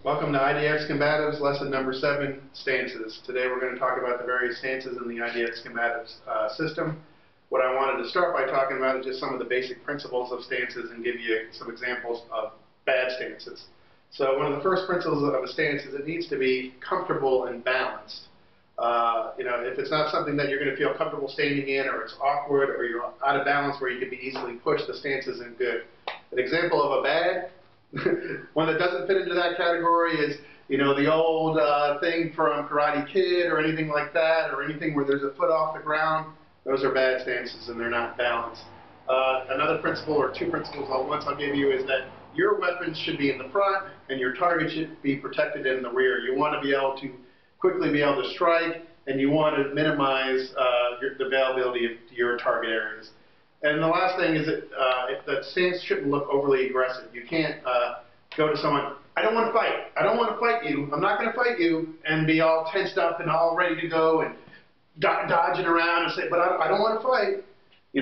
Welcome to IDX Combatives, lesson number 7, stances. Today we're going to talk about the various stances in the IDX Combatives system. What I wanted to start by talking about is just some of the basic principles of stances and give you some examples of bad stances. So one of the first principles of a stance is it needs to be comfortable and balanced. If it's not something that you're going to feel comfortable standing in, or it's awkward, or you're out of balance where you could be easily pushed, the stance isn't good. An example of a bad one that doesn't fit into that category is, the old thing from Karate Kid or anything like that, or anything where there's a foot off the ground. Those are bad stances and they're not balanced. Another principle, or two principles I'll give you, is that your weapons should be in the front and your target should be protected in the rear. You want to be able to quickly be able to strike, and you want to minimize the availability of your target areas. And the last thing is that stance shouldn't look overly aggressive. You can't go to someone, I don't want to fight. I don't want to fight you. I'm not going to fight you, and be all tensed up and all ready to go and dodging around and say, but I don't want to fight.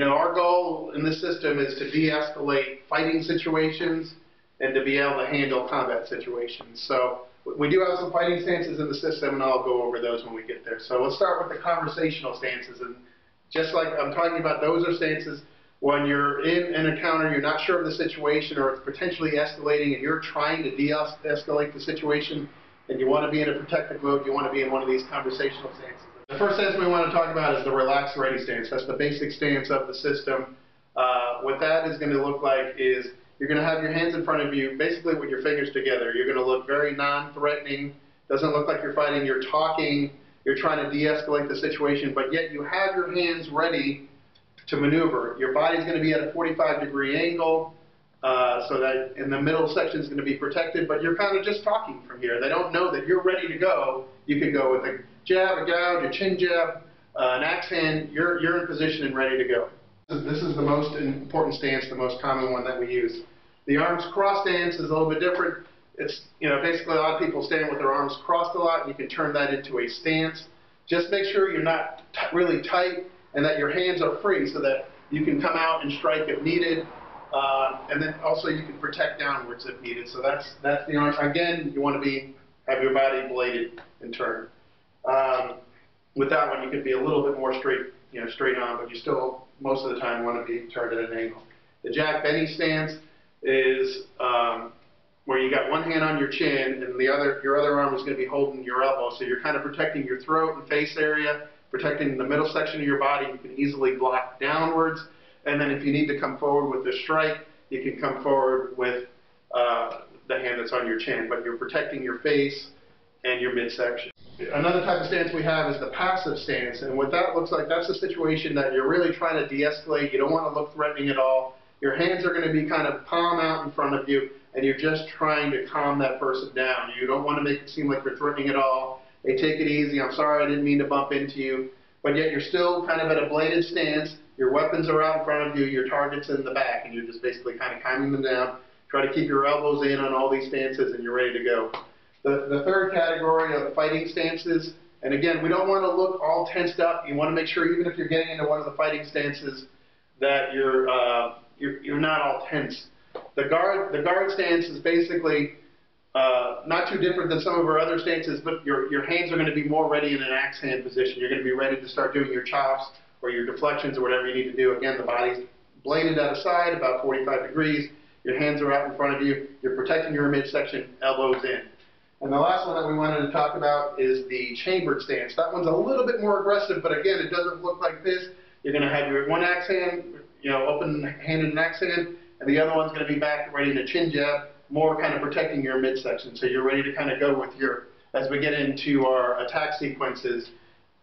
Our goal in this system is to de-escalate fighting situations and to be able to handle combat situations. So we do have some fighting stances in the system, and I'll go over those when we get there. So let's start with the conversational stances. And just like I'm talking about, those are stances when you're in an encounter, you're not sure of the situation, or it's potentially escalating, and you're trying to de-escalate the situation, and you want to be in a protective mode. You want to be in one of these conversational stances. The first stance we want to talk about is the relaxed ready stance. That's the basic stance of the system. What that is going to look like is you're going to have your hands in front of you, basically with your fingers together. You're going to look very non-threatening. Doesn't look like you're fighting. You're talking. You're trying to de-escalate the situation, but yet you have your hands ready to maneuver. Your body's going to be at a 45-degree angle, so that in the middle section is going to be protected, but you're kind of just talking from here. They don't know that you're ready to go. You can go with a jab, a gouge, a chin jab, an axe hand. You're in position and ready to go. This is the most important stance, the most common one that we use. The arms crossed stance is a little bit different. It's, basically a lot of people stand with their arms crossed a lot, and you can turn that into a stance. Just make sure you're not really tight and that your hands are free so that you can come out and strike if needed. And then also you can protect downwards if needed. So that's the arms. Again, you want to have your body bladed and turned. With that one, you can be a little bit more straight on, but you still, most of the time, want to be turned at an angle. The Jack Benny stance is where you got one hand on your chin and your other arm is going to be holding your elbow. So you're kind of protecting your throat and face area, protecting the middle section of your body. You can easily block downwards. And then if you need to come forward with a strike, you can come forward with the hand that's on your chin. But you're protecting your face and your midsection. Another type of stance we have is the passive stance. And what that looks like, that's a situation that you're really trying to de-escalate. You don't want to look threatening at all. Your hands are going to be kind of palm out in front of you, and you're just trying to calm that person down. You don't want to make it seem like you're threatening at all. Hey, take it easy. I'm sorry, I didn't mean to bump into you. But yet you're still kind of at a bladed stance. Your weapons are out in front of you. Your target's in the back, and you're just basically kind of calming them down. Try to keep your elbows in on all these stances, and you're ready to go. The third category of fighting stances, and again, we don't want to look all tensed up. You want to make sure, even if you're getting into one of the fighting stances, that you're not all tense. The guard stance is basically not too different than some of our other stances, but your hands are going to be more ready in an axe hand position. You're going to be ready to start doing your chops or your deflections or whatever you need to do. Again, the body's bladed at a side, about 45 degrees. Your hands are out in front of you. You're protecting your midsection, elbows in. And the last one that we wanted to talk about is the chambered stance. That one's a little bit more aggressive, but again, it doesn't look like this. You're going to have your one axe hand, open hand in an axe hand, and the other one's going to be back ready to chin jab, more kind of protecting your midsection. So you're ready to kind of go with as we get into our attack sequences,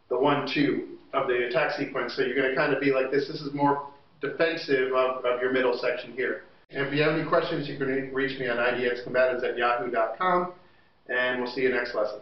the 1-2 of the attack sequence. So you're going to kind of be like this. This is more defensive of your middle section here. And if you have any questions, you can reach me on idxcombatives@yahoo.com. And we'll see you next lesson.